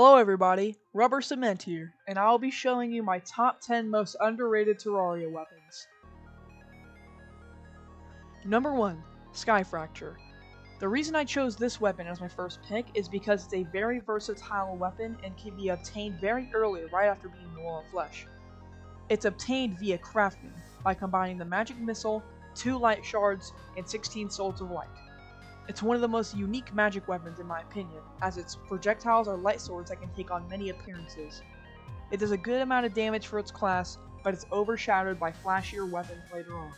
Hello everybody, RubberCMNT here, and I'll be showing you my top 10 most underrated Terraria weapons. Number 1. Sky Fracture. The reason I chose this weapon as my first pick is because it's a very versatile weapon and can be obtained very early right after beating the Wall of Flesh. It's obtained via crafting, by combining the magic missile, 2 light shards, and 16 souls of light. It's one of the most unique magic weapons in my opinion, as its projectiles are light swords that can take on many appearances. It does a good amount of damage for its class, but it's overshadowed by flashier weapons later on.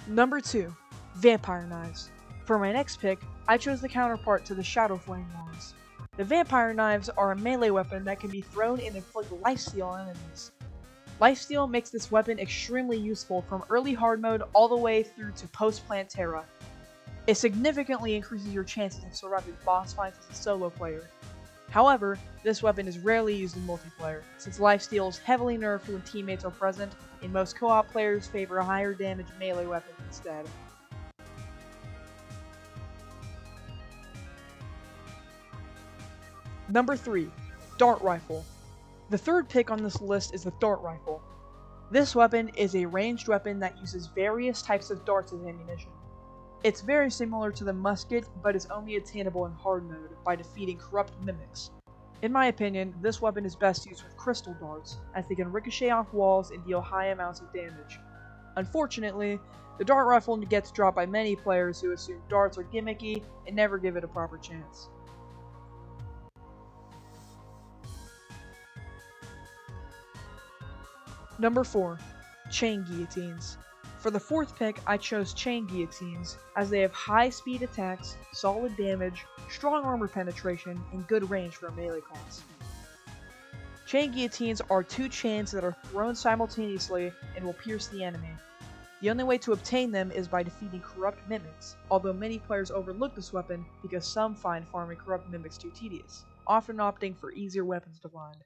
Number 2. Vampire Knives. For my next pick, I chose the counterpart to the Shadow Flame Knives. The Vampire Knives are a melee weapon that can be thrown and inflict lifesteal on enemies. Lifesteal makes this weapon extremely useful from early hard mode all the way through to post-plant Terra. It significantly increases your chances of surviving boss fights as a solo player. However, this weapon is rarely used in multiplayer, since lifesteal is heavily nerfed when teammates are present, and most co-op players favor a higher damage melee weapon instead. Number 3. Dart Rifle. The third pick on this list is the Dart Rifle. This weapon is a ranged weapon that uses various types of darts as ammunition. It's very similar to the musket, but is only attainable in hard mode by defeating corrupt mimics. In my opinion, this weapon is best used with crystal darts, as they can ricochet off walls and deal high amounts of damage. Unfortunately, the Dart Rifle gets dropped by many players who assume darts are gimmicky and never give it a proper chance. Number 4. Chain Guillotines. For the fourth pick, I chose Chain Guillotines, as they have high speed attacks, solid damage, strong armor penetration, and good range for a melee class. Chain Guillotines are 2 chains that are thrown simultaneously and will pierce the enemy. The only way to obtain them is by defeating corrupt mimics, although many players overlook this weapon because some find farming corrupt mimics too tedious, often opting for easier weapons to find.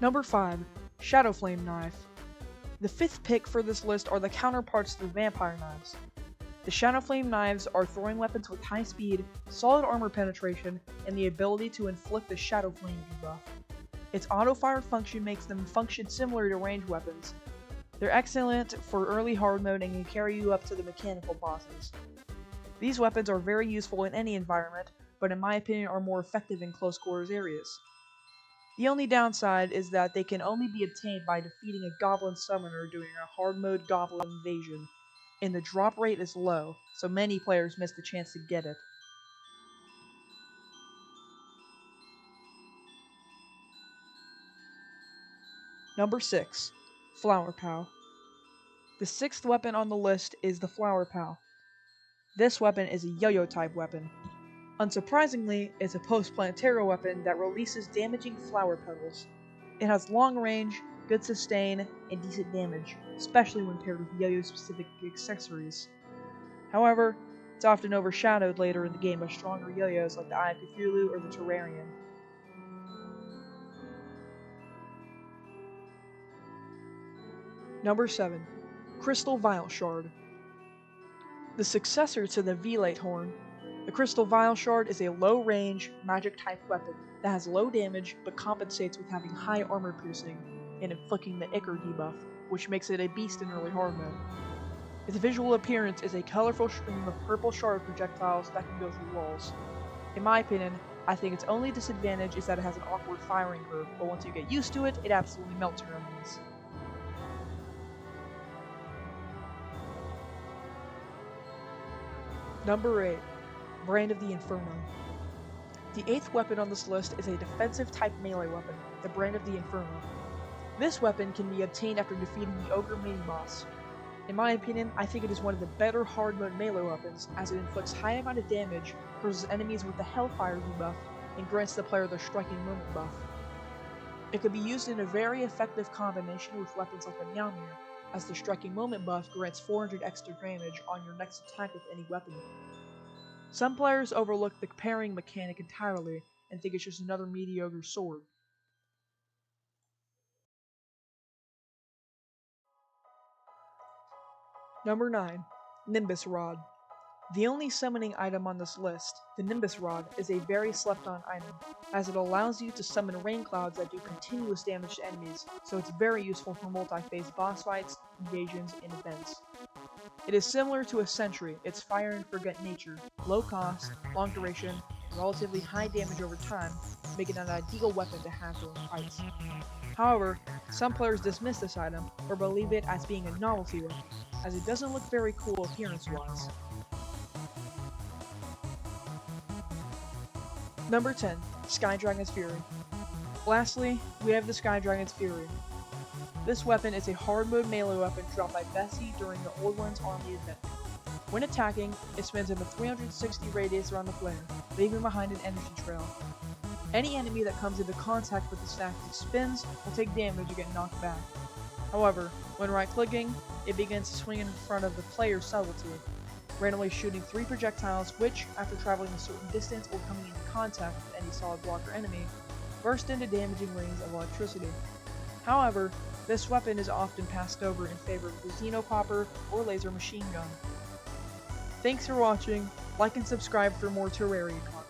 Number 5. Shadow Flame Knife. The fifth pick for this list are the counterparts to the Vampire Knives. The Shadow Flame Knives are throwing weapons with high speed, solid armor penetration, and the ability to inflict the Shadow Flame debuff. Its auto-fire function makes them function similar to ranged weapons. They're excellent for early hard mode and can carry you up to the mechanical bosses. These weapons are very useful in any environment, but in my opinion are more effective in close quarters areas. The only downside is that they can only be obtained by defeating a goblin summoner during a hard mode goblin invasion, and the drop rate is low, so many players miss the chance to get it. Number 6. Flower Pow. The sixth weapon on the list is the Flower Pow. This weapon is a yo-yo type weapon. Unsurprisingly, it's a post-plant Terra weapon that releases damaging flower petals. It has long range, good sustain, and decent damage, especially when paired with yo-yo specific accessories. However, it's often overshadowed later in the game by stronger yo-yos like the Eye of Cthulhu or the Terrarian. Number 7. Crystal Vial Shard. The successor to the V-Light Horn, the Crystal Vial Shard is a low-range, magic-type weapon that has low damage but compensates with having high armor piercing and inflicting the Ichor debuff, which makes it a beast in early hard mode. Its visual appearance is a colorful stream of purple shard projectiles that can go through walls. In my opinion, I think its only disadvantage is that it has an awkward firing curve, but once you get used to it, it absolutely melts your enemies. Number 8. Brand of the Inferno. The 8th weapon on this list is a defensive type melee weapon, the Brand of the Inferno. This weapon can be obtained after defeating the Ogre mini-boss. In my opinion, I think it is one of the better hard mode melee weapons, as it inflicts high amount of damage, versus enemies with the Hellfire debuff, and grants the player the Striking Moment buff. It can be used in a very effective combination with weapons like the Meowmere, as the Striking Moment buff grants 400 extra damage on your next attack with any weapon. Some players overlook the pairing mechanic entirely and think it's just another mediocre sword. Number 9. Nimbus Rod. The only summoning item on this list, the Nimbus Rod, is a very slept-on item, as it allows you to summon rain clouds that do continuous damage to enemies, so it's very useful for multi-phase boss fights, invasions, and events. It is similar to a Sentry, its fire and forget nature, low cost, long duration, and relatively high damage over time, make it an ideal weapon to have during fights. However, some players dismiss this item or believe it as being a novelty weapon, as it doesn't look very cool appearance-wise. Number 10. Sky Dragon's Fury. Lastly, we have the Sky Dragon's Fury. This weapon is a hard mode melee weapon dropped by Bessie during the Old One's Army event. When attacking, it spins in a 360 radius around the player, leaving behind an energy trail. Any enemy that comes into contact with the stack that spins will take damage and get knocked back. However, when right-clicking, it begins to swing in front of the player's subtlety, randomly shooting 3 projectiles which, after traveling a certain distance or coming into contact with any solid block or enemy, burst into damaging rings of electricity. However, this weapon is often passed over in favor of the Xenopopper or laser machine gun. Thanks for watching, like and subscribe for more Terraria content.